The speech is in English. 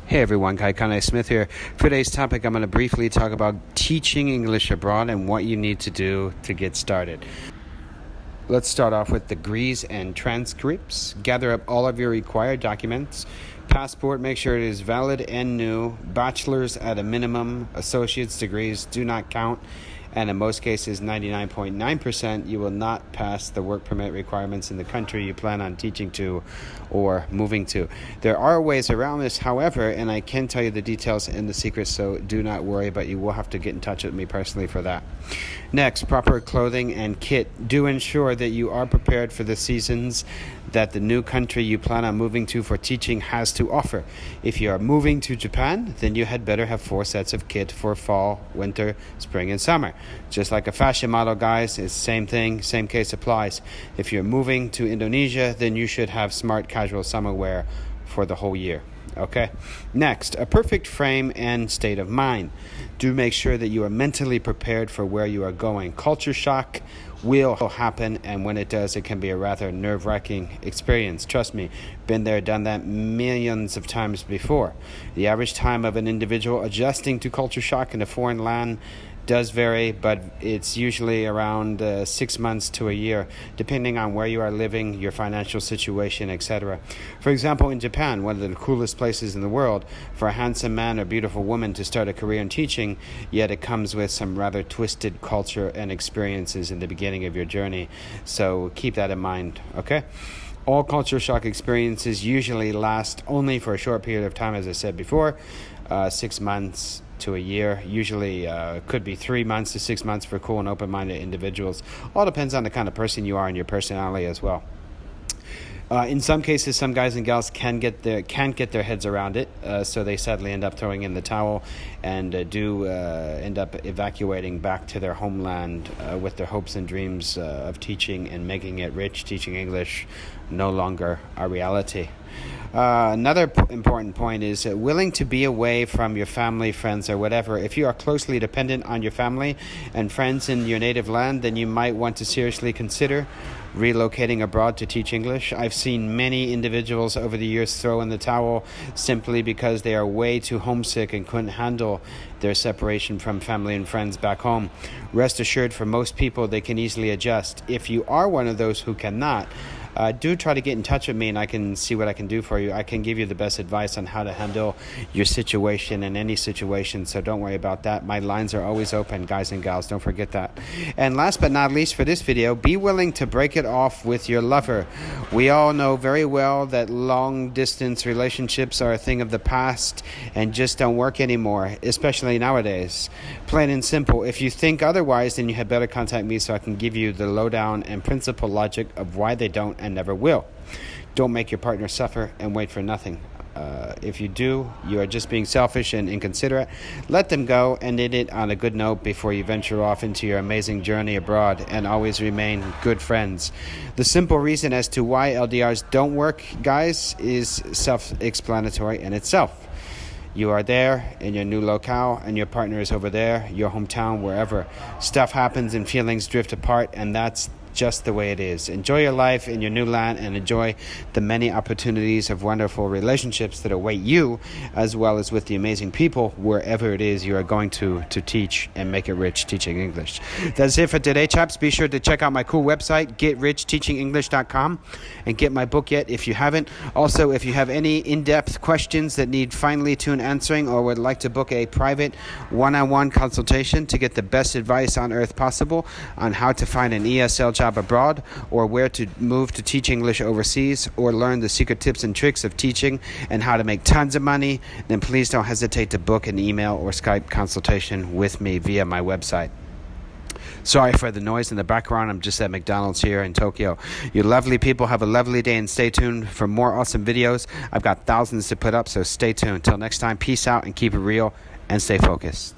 Hey everyone, Kaikane Smith here. For today's topic, I'm going to briefly talk about teaching English abroad and what you need to do to get started. Let's start off with degrees and transcripts. Gather up all of your required documents. Passport, make sure it is valid and new. Bachelor's at a minimum. Associate's degrees do not count. And in most cases, 99.9%, you will not pass the work permit requirements in the country you plan on teaching to or moving to. There are ways around this, however, and I can tell you the details and the secrets, so do not worry, but you will have to get in touch with me personally for that. Next, proper clothing and kit. Do ensure that you are prepared for the seasons that the new country you plan on moving to for teaching has to offer. If you are moving to Japan, then you had better have 4 sets of kit for fall, winter, spring, and summer. Just like a fashion model, guys, it's the same thing, same case applies. If you're moving to Indonesia, then you should have smart casual summer wear for the whole year. Okay. Next, a perfect frame and state of mind. Do make sure that you are mentally prepared for where you are going. Culture shock will happen, and when it does, it can be a rather nerve-wracking experience. Trust me, been there, done that millions of times before. The average time of an individual adjusting to culture shock in a foreign land does vary, but it's usually around 6 months to a year, depending on where you are living, your financial situation, etc. For example, in Japan, one of the coolest places in the world, for a handsome man or beautiful woman to start a career in teaching, yet it comes with some rather twisted culture and experiences in the beginning of your journey. So keep that in mind, okay? All culture shock experiences usually last only for a short period of time, as I said before, 6 months to a year. Usually could be 3 months to 6 months for cool and open-minded individuals. All depends on the kind of person you are and your personality as well. In some cases, some guys and gals can't get their heads around it, so they sadly end up throwing in the towel and do end up evacuating back to their homeland with their hopes and dreams of teaching and making it rich. Teaching English no longer a reality. Another important point is willing to be away from your family, friends, or whatever. If you are closely dependent on your family and friends in your native land, then you might want to seriously consider relocating abroad to teach English. I've seen many individuals over the years throw in the towel simply because they are way too homesick and couldn't handle their separation from family and friends back home. Rest assured, for most people, they can easily adjust. If you are one of those who cannot, do try to get in touch with me and I can see what I can do for you. I can give you the best advice on how to handle your situation in any situation, so don't worry about that. My lines are always open, guys and gals. Don't forget that. And last but not least for this video, be willing to break it off with your lover. We all know very well that long-distance relationships are a thing of the past and just don't work anymore, especially nowadays. Plain and simple. If you think otherwise, then you had better contact me so I can give you the lowdown and principle logic of why they don't and never will. Don't make your partner suffer and wait for nothing. If you do, you are just being selfish and inconsiderate. Let them go and end it on a good note before you venture off into your amazing journey abroad, and always remain good friends. The simple reason as to why LDRs don't work, guys, is self-explanatory in itself. You are there in your new locale and your partner is over there, your hometown, wherever. Stuff happens and feelings drift apart, and that's just the way it is. Enjoy your life in your new land and enjoy the many opportunities of wonderful relationships that await you, as well as with the amazing people wherever it is you are going to teach and make it rich teaching English. That's it for today, chaps. Be sure to check out my cool website, getrichtechingenglish.com, and get my book yet if you haven't. Also, if you have any in-depth questions that need finely tuned answering or would like to book a private one-on-one consultation to get the best advice on earth possible on how to find an ESL job abroad, or where to move to teach English overseas, or learn the secret tips and tricks of teaching and how to make tons of money, then please don't hesitate to book an email or Skype consultation with me via my website. Sorry for the noise in the background. I'm just at McDonald's here in Tokyo. You lovely people have a lovely day, and stay tuned for more awesome videos. I've got thousands to put up, so stay tuned. Till next time, peace out and keep it real and stay focused.